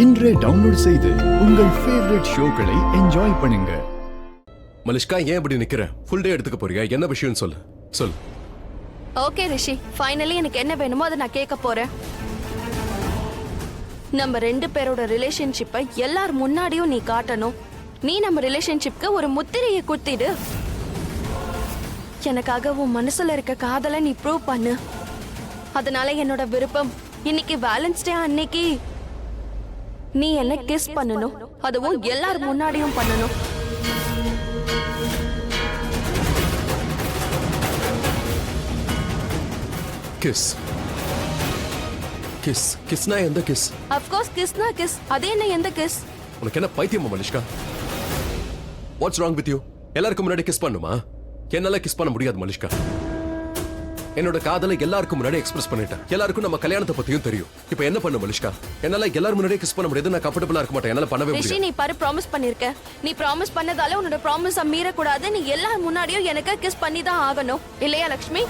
இன்றே டவுன்லோட் செய்து உங்கள் ஃபேவரட் ஷோக்களை என்ஜாய் பண்ணுங்க. மலிஷ்கா, ஏன் இப்படி நிக்கிற? ஃபுல் டே எடுத்துக்க போறியா? என்ன விஷயம் சொல்லு. ஓகே ரிஷி, ஃபைனலி எனக்கு என்ன வேணுமோ அதை நான் கேட்க போறேன். நம்ம 2 பேரோட ரிலேஷன்ஷிப்பை எல்லார் முன்னாடியும் நீ காட்டணும். நீ நம்ம ரிலேஷன்ஷிப்க்கு ஒரு முத்திரையை குத்திடு. எனக்காக உன் மனசுல இருக்க காதலை நீ ப்ரூவ் பண்ணு. அதனால என்னோட விருப்பம், இன்னைக்கு வேலன்ஸ் டே அன்னைக்கு நீ என்ன கிஸ் பண்ணணும். அதுவும் எல்லார் முன்னாடியும் பண்ணணும். கிஸ் கிஸ் கிஸ்னா எந்த கிஸ்? ஆஃப் கோர்ஸ் கிஸ்னா கிஸ். அது என்ன எந்த கிஸ்? உனக்கு என்ன பைத்தியமா Malishka? What's wrong with you? எல்லாருக்கும் முன்னாடி கிஸ் பண்ணுமா? என்னால கிஸ் பண்ண முடியாது மலிஷ்கா. என்னோட காதலை எல்லாருக்கும் முன்னாடி எக்ஸ்பிரஸ் பண்ணிட்டேன். எல்லாருக்கும் நம்ம கல்யாணத்தை பத்தியும் தெரியும். இப்போ என்ன பண்ண மலிஷ்கா? என்னால எல்லாரும் முன்னாடி கிஸ் பண்ண முடியாது. நான் கம்ஃபர்ட்டபிளா இருக்க மாட்டேன். என்னால பண்ணவே முடியாது. நீ பாரு, ப்ராமிஸ் பண்ணிருக்க. நீ ப்ராமிஸ் பண்ணதால உன்னோட ப்ராமிஸை மீற கூடாது. நீ எல்லார் முன்னாடியும் எனக்கு கிஸ் பண்ணி தான் ஆகணும். இல்லையா லக்ஷ்மி?